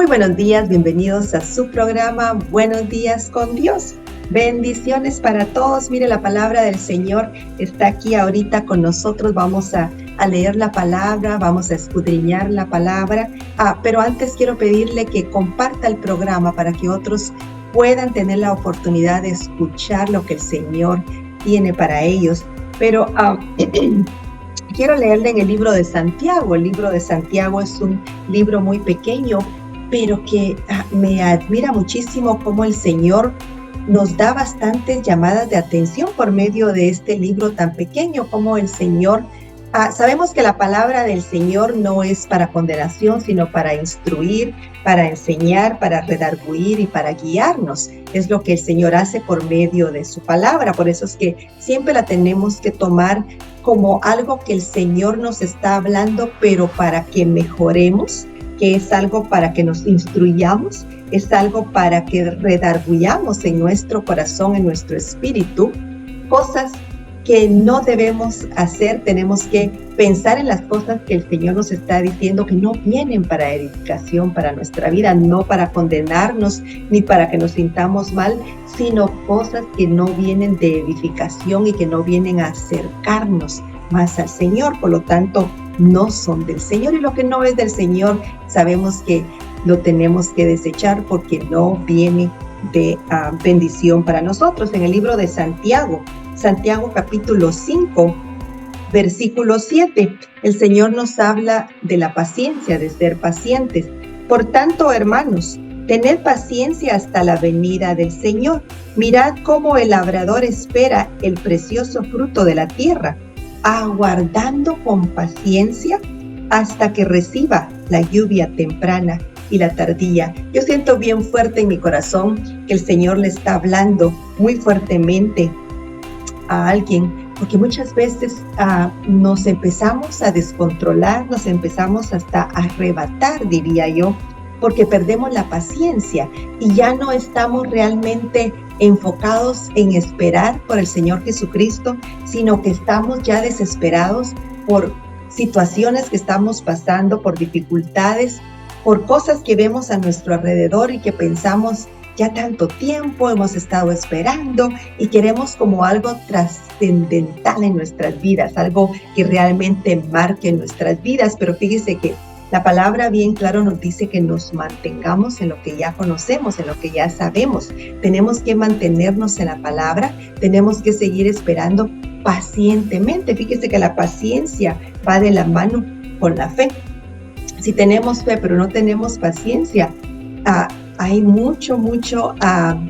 Muy buenos días, bienvenidos a su programa Buenos Días con Dios. Bendiciones para todos. Mire, la palabra del Señor está aquí ahorita con nosotros. Vamos a leer la palabra, vamos a escudriñar la palabra. Pero antes quiero pedirle que comparta el programa para que otros puedan tener la oportunidad de escuchar lo que el Señor tiene para ellos. Pero quiero leerle en el libro de Santiago. El libro de Santiago es un libro muy pequeño, pero que me admira muchísimo cómo el Señor nos da bastantes llamadas de atención por medio de este libro tan pequeño, como el Señor, sabemos que la palabra del Señor no es para condenación, sino para instruir, para enseñar, para redarguir y para guiarnos. Es lo que el Señor hace por medio de su palabra. Por eso es que siempre la tenemos que tomar como algo que el Señor nos está hablando, pero para que mejoremos, que es algo para que nos instruyamos, es algo para que redarguyamos en nuestro corazón, en nuestro espíritu, cosas que no debemos hacer. Tenemos que pensar en las cosas que el Señor nos está diciendo que no vienen para edificación para nuestra vida, no para condenarnos ni para que nos sintamos mal, sino cosas que no vienen de edificación y que no vienen a acercarnos más al Señor. Por lo tanto, no son del Señor, y lo que no es del Señor sabemos que lo tenemos que desechar porque no viene de bendición para nosotros. En el libro de Santiago capítulo 5, versículo 7, el Señor nos habla de la paciencia, de ser pacientes. Por tanto, hermanos, tened paciencia hasta la venida del Señor. Mirad cómo el labrador espera el precioso fruto de la tierra, aguardando con paciencia hasta que reciba la lluvia temprana y la tardía. Yo siento bien fuerte en mi corazón que el Señor le está hablando muy fuertemente a alguien, porque muchas veces nos empezamos a descontrolar, nos empezamos hasta a arrebatar, diría yo, porque perdemos la paciencia y ya no estamos realmente enfocados en esperar por el Señor Jesucristo, sino que estamos ya desesperados por situaciones que estamos pasando, por dificultades, por cosas que vemos a nuestro alrededor y que pensamos, ya tanto tiempo hemos estado esperando y queremos como algo trascendental en nuestras vidas, algo que realmente marque nuestras vidas. Pero fíjese que la palabra bien claro nos dice que nos mantengamos en lo que ya conocemos, en lo que ya sabemos. Tenemos que mantenernos en la palabra, tenemos que seguir esperando pacientemente. Fíjese que la paciencia va de la mano con la fe. Si tenemos fe pero no tenemos paciencia, hay mucho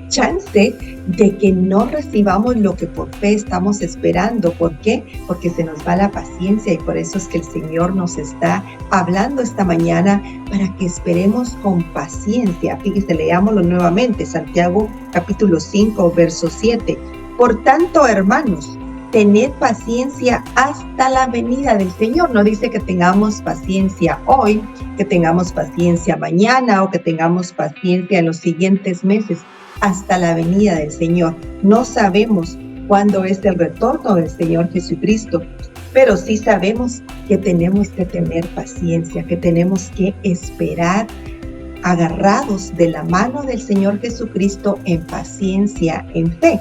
chance de que no recibamos lo que por fe estamos esperando. ¿Por qué? Porque se nos va la paciencia, y por eso es que el Señor nos está hablando esta mañana para que esperemos con paciencia. Fíjese, leámoslo nuevamente, Santiago capítulo 5, verso 7. Por tanto, hermanos, tened paciencia hasta la venida del Señor. No dice que tengamos paciencia hoy, que tengamos paciencia mañana o que tengamos paciencia en los siguientes meses. Hasta la venida del Señor. No sabemos cuándo es el retorno del Señor Jesucristo, pero sí sabemos que tenemos que tener paciencia, que tenemos que esperar agarrados de la mano del Señor Jesucristo en paciencia, en fe.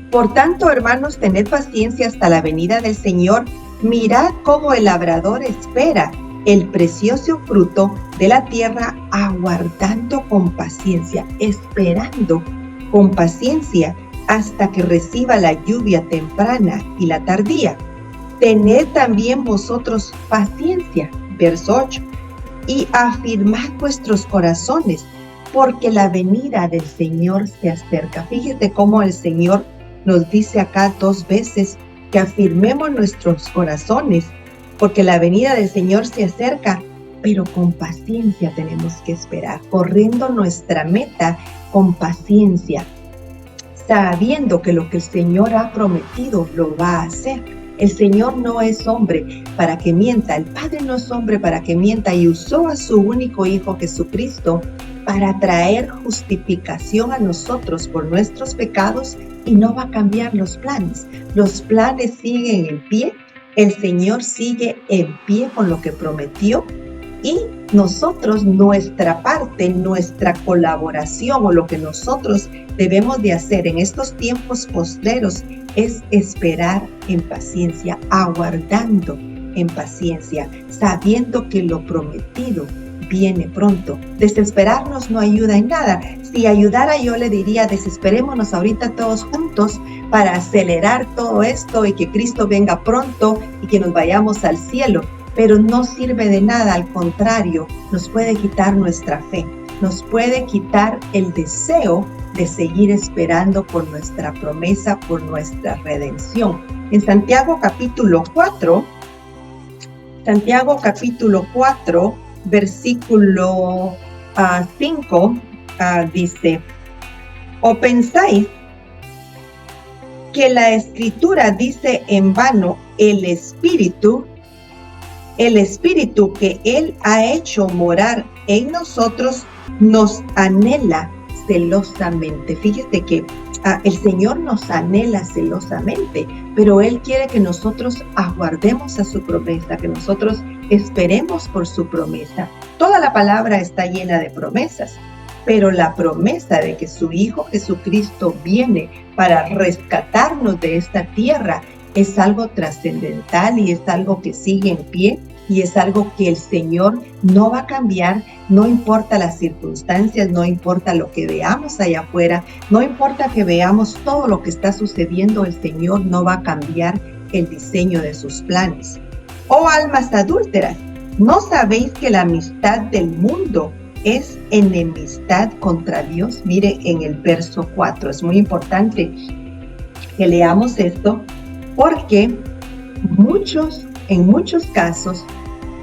Por tanto, hermanos, tened paciencia hasta la venida del Señor. Mirad cómo el labrador espera el precioso fruto de la tierra, aguardando con paciencia, esperando con paciencia hasta que reciba la lluvia temprana y la tardía. Tened también vosotros paciencia, verso 8, y afirmad vuestros corazones, porque la venida del Señor se acerca. Fíjate cómo el Señor nos dice acá 2 veces que afirmemos nuestros corazones, porque la venida del Señor se acerca, pero con paciencia tenemos que esperar, corriendo nuestra meta con paciencia, sabiendo que lo que el Señor ha prometido lo va a hacer. El Señor no es hombre para que mienta, el Padre no es hombre para que mienta, y usó a su único Hijo Jesucristo para traer justificación a nosotros por nuestros pecados, y no va a cambiar los planes. Los planes siguen en pie, el Señor sigue en pie con lo que prometió, y nosotros, nuestra parte, nuestra colaboración o lo que nosotros debemos de hacer en estos tiempos postreros es esperar en paciencia, aguardando en paciencia, sabiendo que lo prometido viene pronto. Desesperarnos no ayuda en nada. Si ayudara, yo le diría, desesperémonos ahorita todos juntos para acelerar todo esto y que Cristo venga pronto y que nos vayamos al cielo. Pero no sirve de nada, al contrario, nos puede quitar nuestra fe, nos puede quitar el deseo de seguir esperando por nuestra promesa, por nuestra redención. En Santiago capítulo 4, versículo 5, dice: ¿O pensáis que la Escritura dice en vano, el Espíritu que Él ha hecho morar en nosotros nos anhela celosamente? Fíjate que el Señor nos anhela celosamente, pero Él quiere que nosotros aguardemos a su promesa, que nosotros esperemos por su promesa. Toda la palabra está llena de promesas, pero la promesa de que su Hijo Jesucristo viene para rescatarnos de esta tierra es algo trascendental y es algo que sigue en pie y es algo que el Señor no va a cambiar, no importa las circunstancias, no importa lo que veamos allá afuera, no importa que veamos todo lo que está sucediendo, el Señor no va a cambiar el diseño de sus planes. Oh almas adúlteras, ¿no sabéis que la amistad del mundo es enemistad contra Dios? Mire en el verso 4, es muy importante que leamos esto porque en muchos casos,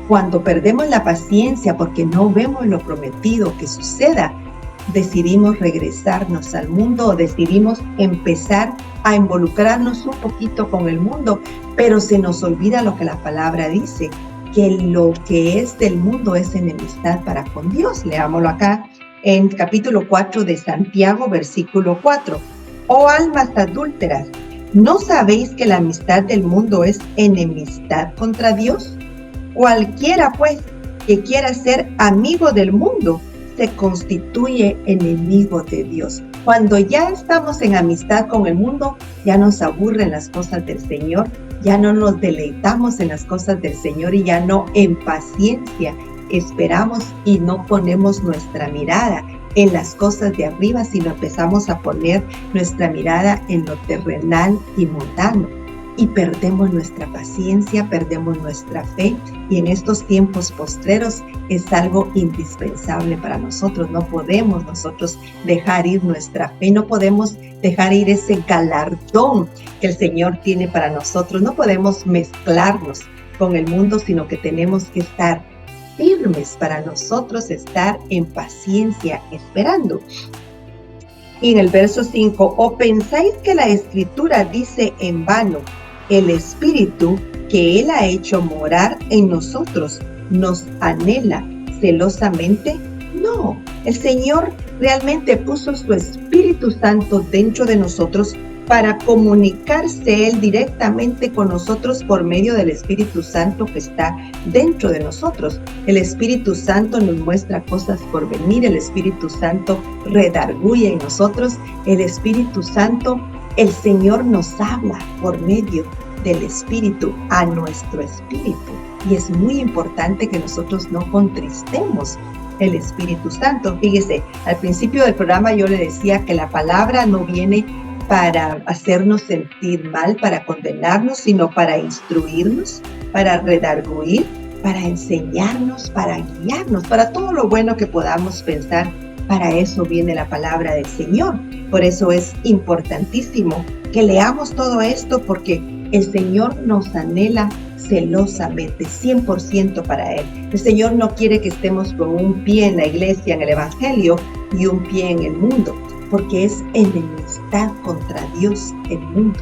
cuando perdemos la paciencia porque no vemos lo prometido que suceda, decidimos regresarnos al mundo o decidimos empezar a involucrarnos un poquito con el mundo, pero se nos olvida lo que la palabra dice, que lo que es del mundo es enemistad para con Dios. Leámoslo acá en capítulo 4 de Santiago, versículo 4. Oh almas adúlteras, ¿no sabéis que la amistad del mundo es enemistad contra Dios? Cualquiera, pues, que quiera ser amigo del mundo, se constituye enemigo de Dios. Cuando ya estamos en amistad con el mundo, ya nos aburren las cosas del Señor, ya no nos deleitamos en las cosas del Señor y ya no en paciencia esperamos y no ponemos nuestra mirada en las cosas de arriba, sino empezamos a poner nuestra mirada en lo terrenal y mundano. Y perdemos nuestra paciencia, perdemos nuestra fe, y en estos tiempos postreros es algo indispensable para nosotros. No podemos nosotros dejar ir nuestra fe, no podemos dejar ir ese galardón que el Señor tiene para nosotros. No podemos mezclarnos con el mundo, sino que tenemos que estar firmes para nosotros, estar en paciencia esperando. Y en el verso 5, ¿o pensáis que la Escritura dice en vano, el Espíritu que Él ha hecho morar en nosotros nos anhela celosamente? No, el Señor realmente puso su Espíritu Santo dentro de nosotros para comunicarse Él directamente con nosotros por medio del Espíritu Santo que está dentro de nosotros. El Espíritu Santo nos muestra cosas por venir, el Espíritu Santo redarguye en nosotros, el Espíritu Santo, el Señor nos habla por medio del Espíritu a nuestro espíritu. Y es muy importante que nosotros no contristemos el Espíritu Santo. Fíjese, al principio del programa yo le decía que la palabra no viene para hacernos sentir mal, para condenarnos, sino para instruirnos, para redarguir, para enseñarnos, para guiarnos, para todo lo bueno que podamos pensar. Para eso viene la palabra del Señor. Por eso es importantísimo que leamos todo esto, porque el Señor nos anhela celosamente, 100% para Él. El Señor no quiere que estemos con un pie en la iglesia, en el Evangelio, y un pie en el mundo, porque es enemistad contra Dios el mundo.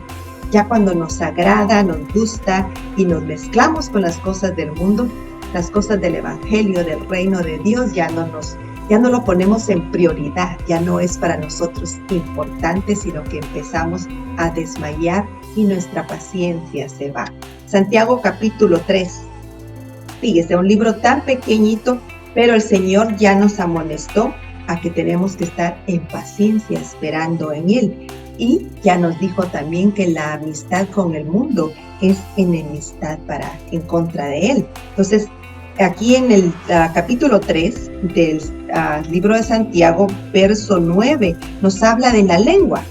Ya cuando nos agrada, nos gusta y nos mezclamos con las cosas del mundo, las cosas del Evangelio, del reino de Dios, ya no lo ponemos en prioridad, ya no es para nosotros importante, sino que empezamos a desmayar y nuestra paciencia se va. Santiago capítulo 3. Fíjese, un libro tan pequeñito, Pero el Señor ya nos amonestó a que tenemos que estar en paciencia esperando en Él. Y ya nos dijo también que la amistad con el mundo es enemistad en contra de Él. Entonces, aquí en el capítulo 3 del libro de Santiago, verso 9, nos habla de la lengua.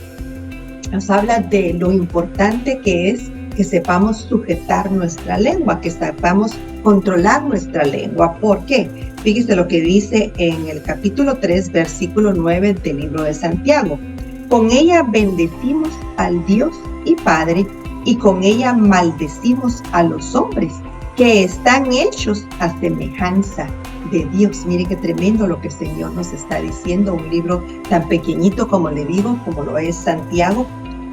Nos habla de lo importante que es que sepamos sujetar nuestra lengua, que sepamos controlar nuestra lengua. ¿Por qué? Fíjese lo que dice en el capítulo 3, versículo 9 del libro de Santiago. Con ella bendecimos al Dios y Padre, y con ella maldecimos a los hombres, que están hechos a semejanza de Dios. Mire qué tremendo lo que el Señor nos está diciendo, un libro tan pequeñito como le digo, como lo es Santiago,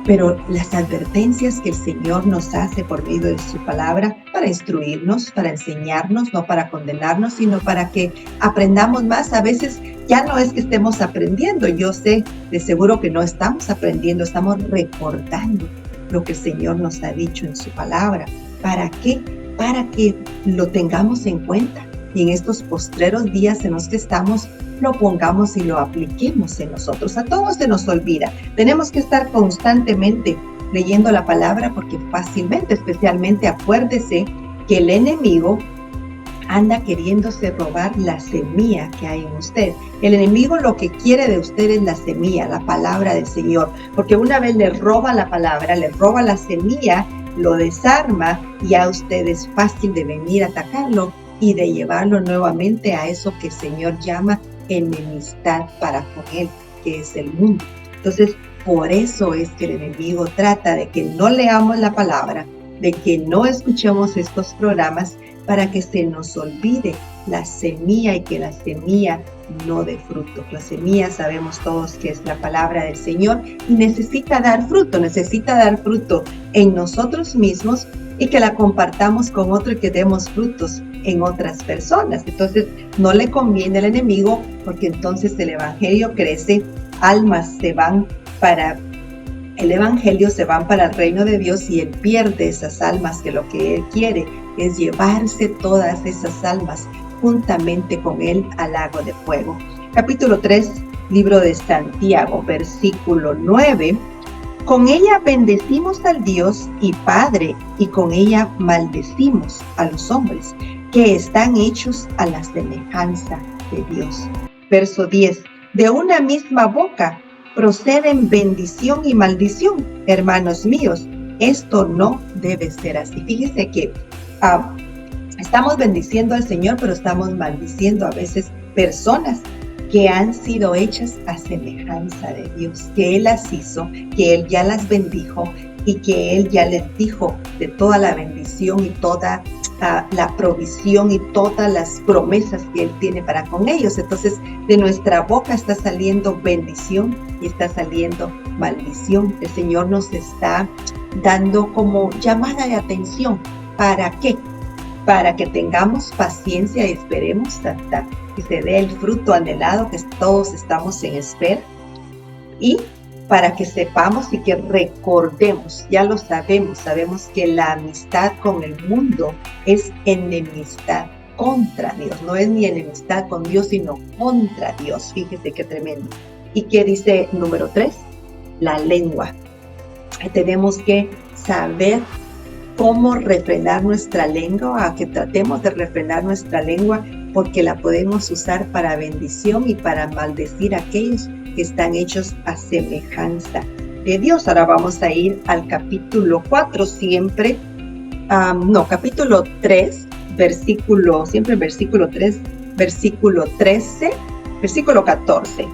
pero las advertencias que el Señor nos hace por medio de su palabra para instruirnos, para enseñarnos, no para condenarnos, sino para que aprendamos más. A veces ya no es que estemos aprendiendo, yo sé de seguro que no estamos aprendiendo, estamos recordando lo que el Señor nos ha dicho en su palabra. ¿Para qué? Para que lo tengamos en cuenta y en estos postreros días en los que estamos lo pongamos y lo apliquemos en nosotros. A todos se nos olvida. Tenemos que estar constantemente leyendo la palabra porque fácilmente, especialmente acuérdese que el enemigo anda queriéndose robar la semilla que hay en usted. El enemigo lo que quiere de usted es la semilla, la palabra del Señor, porque una vez le roba la palabra, le roba la semilla, lo desarma y a usted es fácil de venir a atacarlo y de llevarlo nuevamente a eso que el Señor llama enemistad para con Él, que es el mundo. Entonces, por eso es que el enemigo trata de que no leamos la palabra, de que no escuchemos estos programas para que se nos olvide la semilla y que la semilla no dé fruto. La semilla sabemos todos que es la palabra del Señor y necesita dar fruto en nosotros mismos y que la compartamos con otro y que demos frutos en otras personas. Entonces no le conviene al enemigo porque entonces el evangelio crece, almas se van para el evangelio, se van para el reino de Dios y él pierde esas almas, que lo que él quiere es llevarse todas esas almas juntamente con él al lago de fuego. Capítulo 3, libro de Santiago, versículo 9. Con ella bendecimos al Dios y Padre, y con ella maldecimos a los hombres, que están hechos a la semejanza de Dios. Verso 10. De una misma boca proceden bendición y maldición. Hermanos míos, esto no debe ser así. Fíjese que estamos bendiciendo al Señor, pero estamos maldiciendo a veces personas que han sido hechas a semejanza de Dios, que Él las hizo, que Él ya las bendijo y que Él ya les dijo de toda la bendición y toda la provisión y todas las promesas que Él tiene para con ellos. Entonces, de nuestra boca está saliendo bendición y está saliendo maldición. El Señor nos está dando como llamada de atención. ¿Para qué? Para que tengamos paciencia y esperemos hasta que se dé el fruto anhelado, que todos estamos en espera, y para que sepamos y que recordemos, ya lo sabemos que la amistad con el mundo es enemistad contra Dios, no es ni enemistad con Dios, sino contra Dios. Fíjese qué tremendo. ¿Y qué dice número 3? La lengua. Tenemos que saber cómo refrenar nuestra lengua, a que tratemos de refrenar nuestra lengua, porque la podemos usar para bendición y para maldecir a aquellos que están hechos a semejanza de Dios. Ahora vamos a ir al capítulo 4, capítulo 3, versículo 3, versículo 13, versículo 14.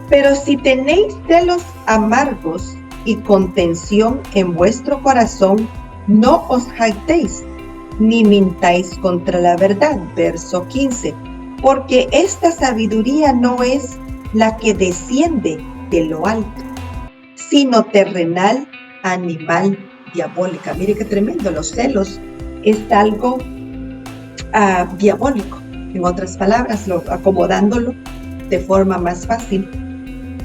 Pero si tenéis celos amargos y contención en vuestro corazón, no os jactéis, ni mintáis contra la verdad. Verso 15. Porque esta sabiduría no es la que desciende de lo alto, sino terrenal, animal, diabólica. Mire qué tremendo, los celos es algo diabólico. En otras palabras, acomodándolo de forma más fácil,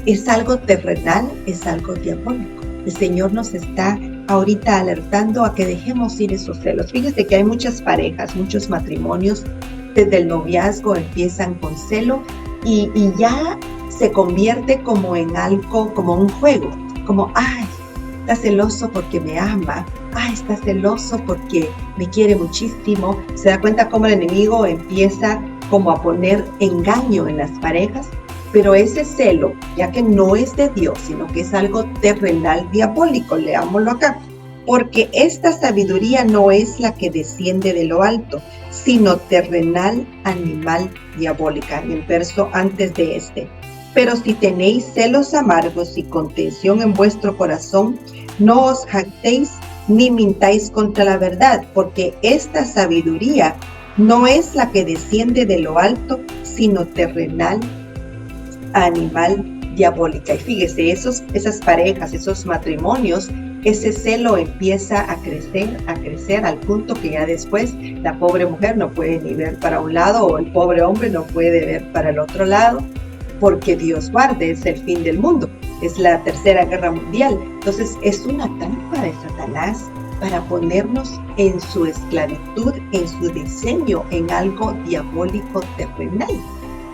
es algo terrenal, es algo diabólico. El Señor nos está ahorita alertando a que dejemos ir esos celos. Fíjese que hay muchas parejas, muchos matrimonios desde el noviazgo empiezan con celo y ya se convierte como en algo, como un juego, como, ay, está celoso porque me ama, ay, está celoso porque me quiere muchísimo. Se da cuenta cómo el enemigo empieza como a poner engaño en las parejas, pero ese celo, ya que no es de Dios, sino que es algo terrenal diabólico, leámoslo acá, porque esta sabiduría no es la que desciende de lo alto, sino terrenal, animal, diabólica, en el verso antes de este. Pero si tenéis celos amargos y contención en vuestro corazón, no os jactéis ni mintáis contra la verdad, porque esta sabiduría no es la que desciende de lo alto, sino terrenal, animal, diabólica. Y fíjese, esas parejas, esos matrimonios, ese celo empieza a crecer al punto que ya después la pobre mujer no puede ni ver para un lado o el pobre hombre no puede ver para el otro lado, porque Dios guarde, es el fin del mundo, es la tercera guerra mundial. Entonces es una trampa de Satanás para ponernos en su esclavitud, en su diseño, en algo diabólico terrenal.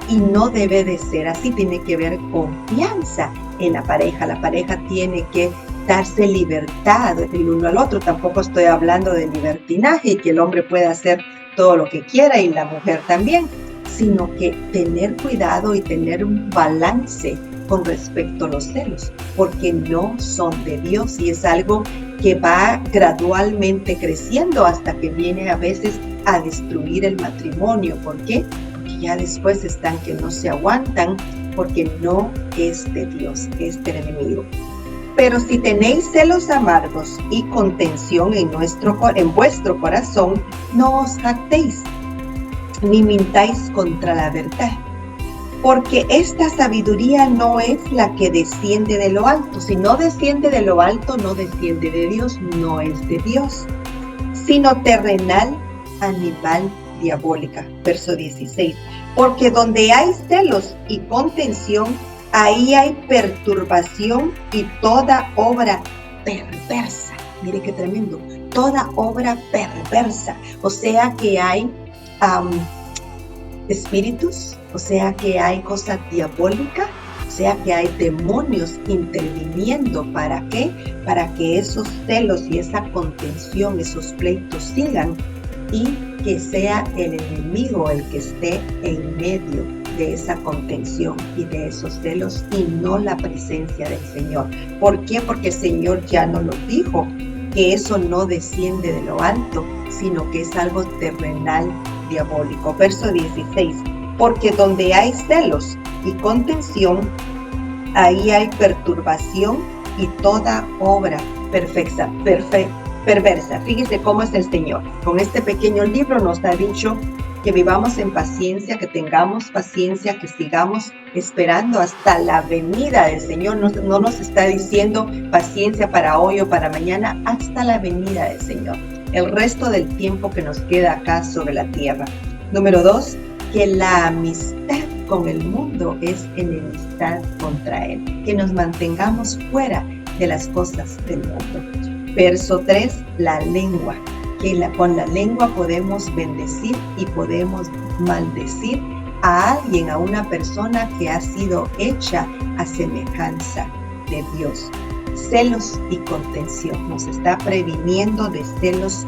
Y no debe de ser así, tiene que haber confianza en la pareja. La pareja tiene que darse libertad el uno al otro. Tampoco estoy hablando de libertinaje y que el hombre pueda hacer todo lo que quiera y la mujer también, sino que tener cuidado y tener un balance con respecto a los celos, porque no son de Dios y es algo que va gradualmente creciendo hasta que viene a veces a destruir el matrimonio. ¿Por qué? Porque ya después están que no se aguantan, porque no es de Dios, es del enemigo. Pero si tenéis celos amargos y contención en vuestro corazón, no os jactéis ni mintáis contra la verdad, porque esta sabiduría no es la que desciende de lo alto. Si no desciende de lo alto, no desciende de Dios, no es de Dios, sino terrenal, animal, diabólica. Verso 16. Porque donde hay celos y contención, ahí hay perturbación y toda obra perversa. Mire qué tremendo. Toda obra perversa. O sea que hay espíritus, o sea que hay cosas diabólicas, o sea que hay demonios interviniendo. ¿Para qué? Para que esos celos y esa contención, esos pleitos sigan y que sea el enemigo el que esté en medio de esa contención y de esos celos y no la presencia del Señor. ¿Por qué? Porque el Señor ya nos lo dijo, que eso no desciende de lo alto, sino que es algo terrenal, diabólico. Verso 16. Porque donde hay celos y contención, ahí hay perturbación y toda obra perversa. Fíjese cómo es el Señor. Con este pequeño libro nos ha dicho que vivamos en paciencia, que tengamos paciencia, que sigamos esperando hasta la venida del Señor. No nos está diciendo paciencia para hoy o para mañana, hasta la venida del Señor. El resto del tiempo que nos queda acá sobre la tierra. Número 2, que la amistad con el mundo es enemistad contra Él. Que nos mantengamos fuera de las cosas del mundo. Verso 3, la lengua. Que con la lengua podemos bendecir y podemos maldecir a alguien, a una persona que ha sido hecha a semejanza de Dios. Celos y contención. Nos está previniendo de celos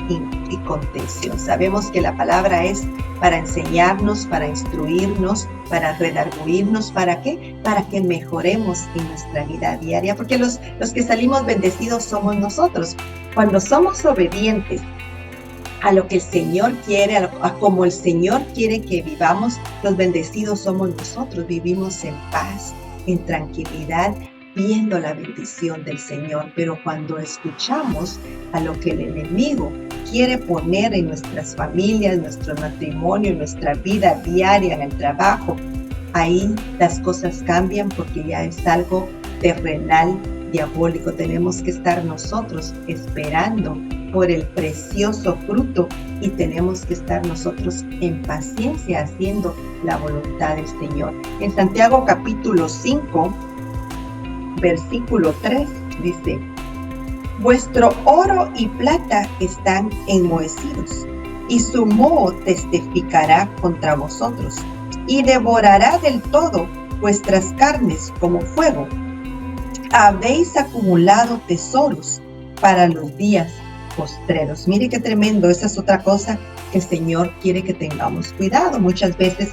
y contención. Sabemos que la palabra es para enseñarnos, para instruirnos, para redarguirnos. ¿Para qué? Para que mejoremos en nuestra vida diaria. Porque los que salimos bendecidos somos nosotros. Cuando somos obedientes a lo que el Señor quiere, a como el Señor quiere que vivamos, los bendecidos somos nosotros. Vivimos en paz, en tranquilidad, viendo la bendición del Señor. Pero cuando escuchamos a lo que el enemigo quiere poner en nuestras familias, en nuestro matrimonio, en nuestra vida diaria, en el trabajo, ahí las cosas cambian porque ya es algo terrenal, diabólico. Tenemos que estar nosotros esperando por el precioso fruto y tenemos que estar nosotros en paciencia haciendo la voluntad del Señor. En Santiago capítulo 5, versículo 3 dice: vuestro oro y plata están enmohecidos y su moho testificará contra vosotros, y devorará del todo vuestras carnes como fuego. Habéis acumulado tesoros para los días postreros. Mire qué tremendo, esa es otra cosa que el Señor quiere que tengamos cuidado. Muchas veces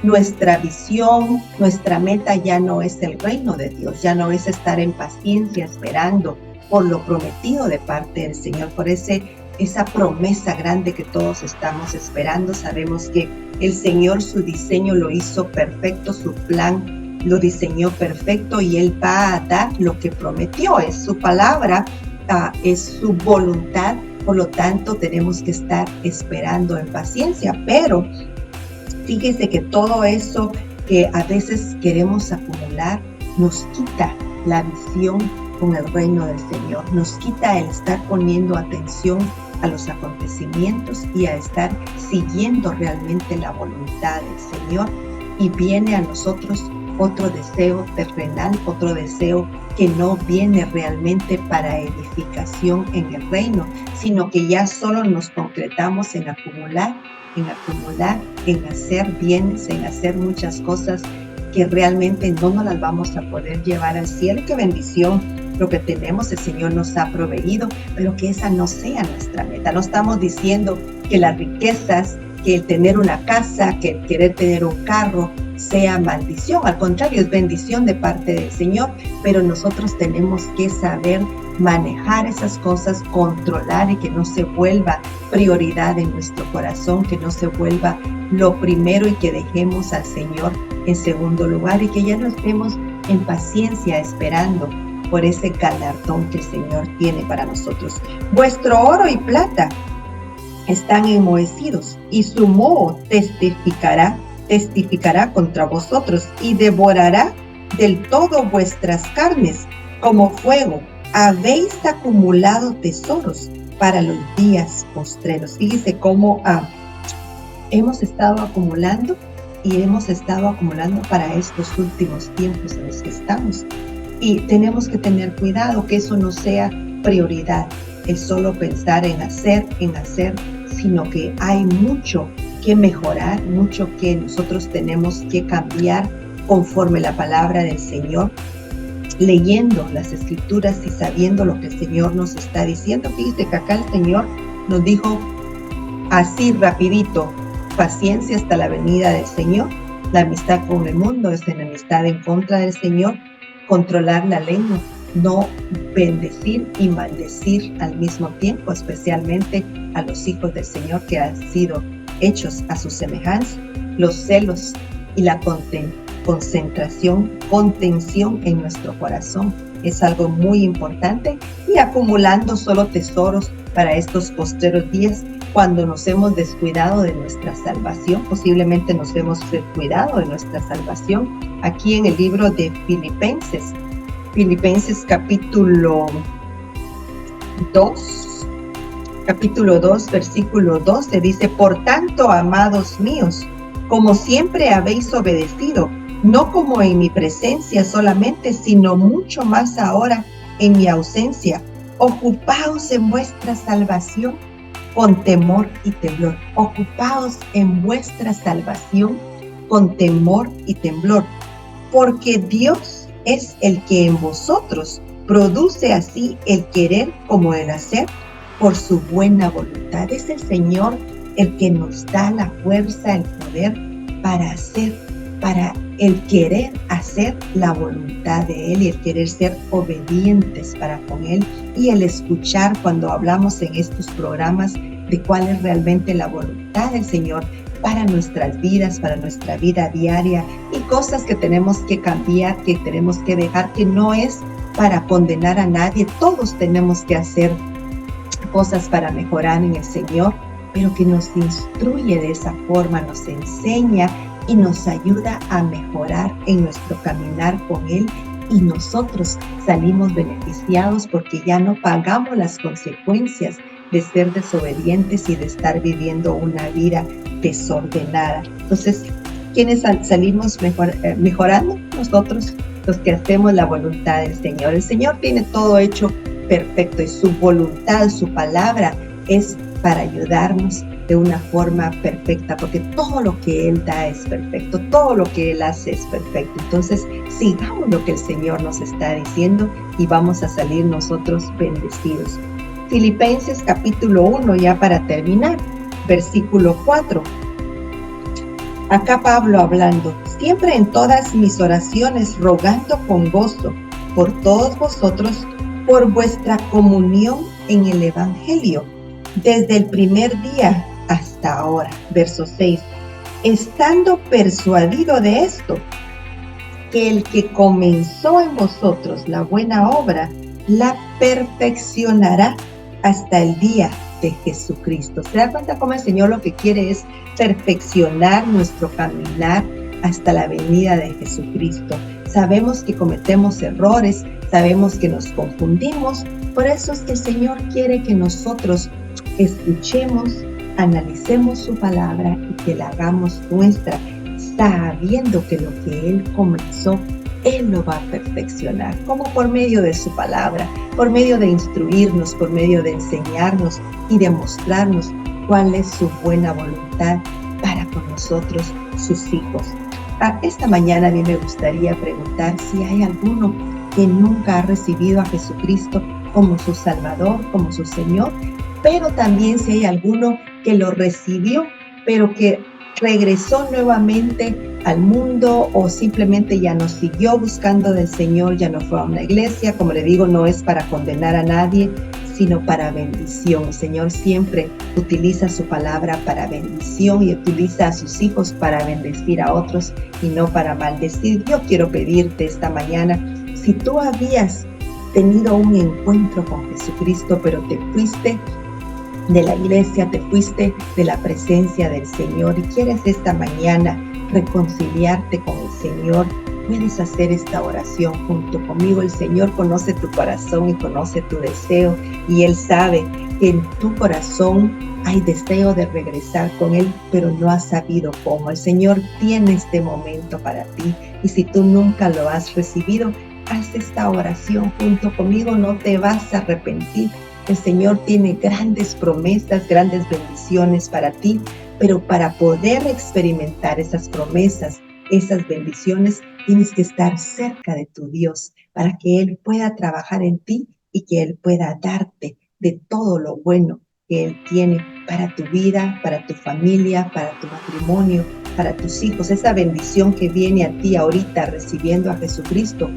nuestra visión, nuestra meta ya no es el reino de Dios, ya no es estar en paciencia esperando por lo prometido de parte del Señor, por esa promesa grande que todos estamos esperando. Sabemos que el Señor su diseño lo hizo perfecto, su plan lo diseñó perfecto y Él va a dar lo que prometió, es su palabra, es su voluntad, por lo tanto tenemos que estar esperando en paciencia, pero fíjese que todo eso que a veces queremos acumular nos quita la visión con el reino del Señor, nos quita el estar poniendo atención a los acontecimientos y a estar siguiendo realmente la voluntad del Señor, y viene a nosotros otro deseo terrenal, otro deseo que no viene realmente para edificación en el reino, sino que ya solo nos concretamos en acumular, en hacer bienes, en hacer muchas cosas que realmente no nos las vamos a poder llevar al cielo. ¡Qué bendición! Lo que tenemos, el Señor nos ha proveído, pero que esa no sea nuestra meta. No estamos diciendo que las riquezas, que el tener una casa, que el querer tener un carro sea maldición. Al contrario, es bendición de parte del Señor, pero nosotros tenemos que saber manejar esas cosas, controlar y que no se vuelva prioridad en nuestro corazón, que no se vuelva lo primero y que dejemos al Señor en segundo lugar y que ya nos estemos en paciencia esperando por ese galardón que el Señor tiene para nosotros. Vuestro oro y plata están enmohecidos y su moho testificará contra vosotros y devorará del todo vuestras carnes como fuego. Habéis acumulado tesoros para los días postreros. Fíjese cómo hemos estado acumulando y hemos estado acumulando para estos últimos tiempos en los que estamos. Y tenemos que tener cuidado que eso no sea prioridad, el solo pensar en hacer, sino que hay mucho que mejorar, mucho que nosotros tenemos que cambiar conforme la palabra del Señor, leyendo las escrituras y sabiendo lo que el Señor nos está diciendo. Fíjate que acá el Señor nos dijo así rapidito: paciencia hasta la venida del Señor. La amistad con el mundo es enemistad en contra del Señor. Controlar la lengua, no bendecir y maldecir al mismo tiempo, especialmente a los hijos del Señor que han sido hechos a su semejanza. Los celos y la contención en nuestro corazón es algo muy importante, y acumulando solo tesoros para estos postreros días, cuando nos hemos descuidado de nuestra salvación, posiblemente nos hemos descuidado de nuestra salvación. Aquí en el libro de Filipenses capítulo 2, versículo 12, dice: por tanto, amados míos, como siempre habéis obedecido, no como en mi presencia solamente, sino mucho más ahora en mi ausencia, ocupaos en vuestra salvación con temor y temblor. Ocupaos en vuestra salvación con temor y temblor, porque Dios es el que en vosotros produce así el querer como el hacer por su buena voluntad. Es el Señor el que nos da la fuerza, el poder para hacer, para el querer hacer la voluntad de Él y el querer ser obedientes para con Él, y el escuchar cuando hablamos en estos programas de cuál es realmente la voluntad del Señor para nuestras vidas, para nuestra vida diaria, y cosas que tenemos que cambiar, que tenemos que dejar, que no es para condenar a nadie. Todos tenemos que hacer cosas para mejorar en el Señor, pero que nos instruye de esa forma, nos enseña y nos ayuda a mejorar en nuestro caminar con Él, y nosotros salimos beneficiados porque ya no pagamos las consecuencias de ser desobedientes y de estar viviendo una vida desordenada. Entonces, ¿quiénes salimos mejorando? Nosotros, los que hacemos la voluntad del Señor. El Señor tiene todo hecho perfecto, y su voluntad, su palabra es para ayudarnos, de una forma perfecta, porque todo lo que Él da es perfecto, todo lo que Él hace es perfecto. Entonces, sigamos lo que el Señor nos está diciendo y vamos a salir nosotros bendecidos. Filipenses capítulo 1, ya para terminar, versículo 4. Acá Pablo hablando: siempre en todas mis oraciones rogando con gozo por todos vosotros, por vuestra comunión en el Evangelio, desde el primer día hasta ahora. Verso 6. Estando persuadido de esto, que el que comenzó en vosotros la buena obra, la perfeccionará hasta el día de Jesucristo. ¿Se da cuenta cómo el Señor lo que quiere es perfeccionar nuestro caminar hasta la venida de Jesucristo? Sabemos que cometemos errores, sabemos que nos confundimos, por eso es que el Señor quiere que nosotros escuchemos, analicemos su palabra y que la hagamos nuestra, sabiendo que lo que Él comenzó, Él lo va a perfeccionar, como por medio de su palabra, por medio de instruirnos, por medio de enseñarnos y de mostrarnos cuál es su buena voluntad para con nosotros, sus hijos. Esta mañana a mí me gustaría preguntar si hay alguno que nunca ha recibido a Jesucristo como su Salvador, como su Señor, pero también si hay alguno que lo recibió, pero que regresó nuevamente al mundo o simplemente ya no siguió buscando del Señor, ya no fue a una iglesia. Como le digo, no es para condenar a nadie, sino para bendición. El Señor siempre utiliza su palabra para bendición y utiliza a sus hijos para bendecir a otros y no para maldecir. Yo quiero pedirte esta mañana, si tú habías tenido un encuentro con Jesucristo, pero te fuiste de la iglesia, te fuiste de la presencia del Señor y quieres esta mañana reconciliarte con el Señor, puedes hacer esta oración junto conmigo. El Señor conoce tu corazón y conoce tu deseo, y Él sabe que en tu corazón hay deseo de regresar con Él, pero no has sabido cómo. El Señor tiene este momento para ti, y si tú nunca lo has recibido, haz esta oración junto conmigo, no te vas a arrepentir. El Señor tiene grandes promesas, grandes bendiciones para ti, pero para poder experimentar esas promesas, esas bendiciones, tienes que estar cerca de tu Dios para que Él pueda trabajar en ti y que Él pueda darte de todo lo bueno que Él tiene para tu vida, para tu familia, para tu matrimonio, para tus hijos. Esa bendición que viene a ti ahorita recibiendo a Jesucristo,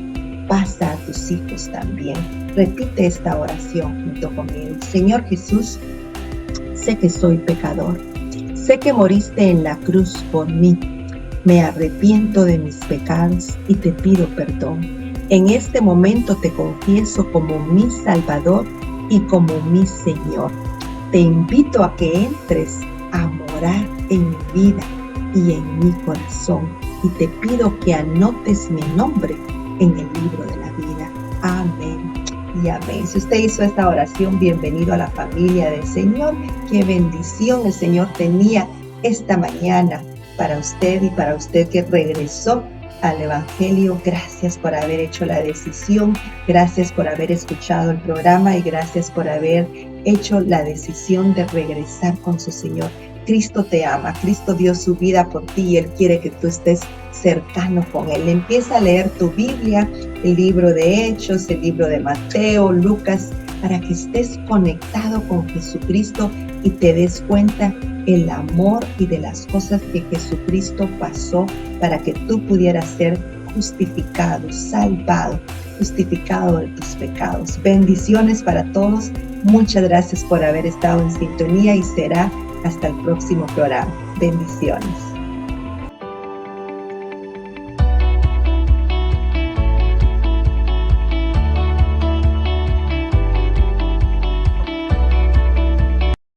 pasa a tus hijos también. Repite esta oración junto conmigo. Señor Jesús, sé que soy pecador. Sé que moriste en la cruz por mí. Me arrepiento de mis pecados y te pido perdón. En este momento te confieso como mi Salvador y como mi Señor. Te invito a que entres a morar en mi vida y en mi corazón. Y te pido que anotes mi nombre en el libro de la vida. Amén y amén. Si usted hizo esta oración, bienvenido a la familia del Señor. Qué bendición el Señor tenía esta mañana para usted y para usted que regresó al Evangelio. Gracias por haber hecho la decisión, gracias por haber escuchado el programa y gracias por haber hecho la decisión de regresar con su Señor. Cristo te ama, Cristo dio su vida por ti y Él quiere que tú estés cercano con Él. Empieza a leer tu Biblia, el libro de Hechos, el libro de Mateo, Lucas, para que estés conectado con Jesucristo y te des cuenta el amor y de las cosas que Jesucristo pasó para que tú pudieras ser justificado, salvado, justificado de tus pecados. Bendiciones para todos. Muchas gracias por haber estado en sintonía y será hasta el próximo programa. Bendiciones.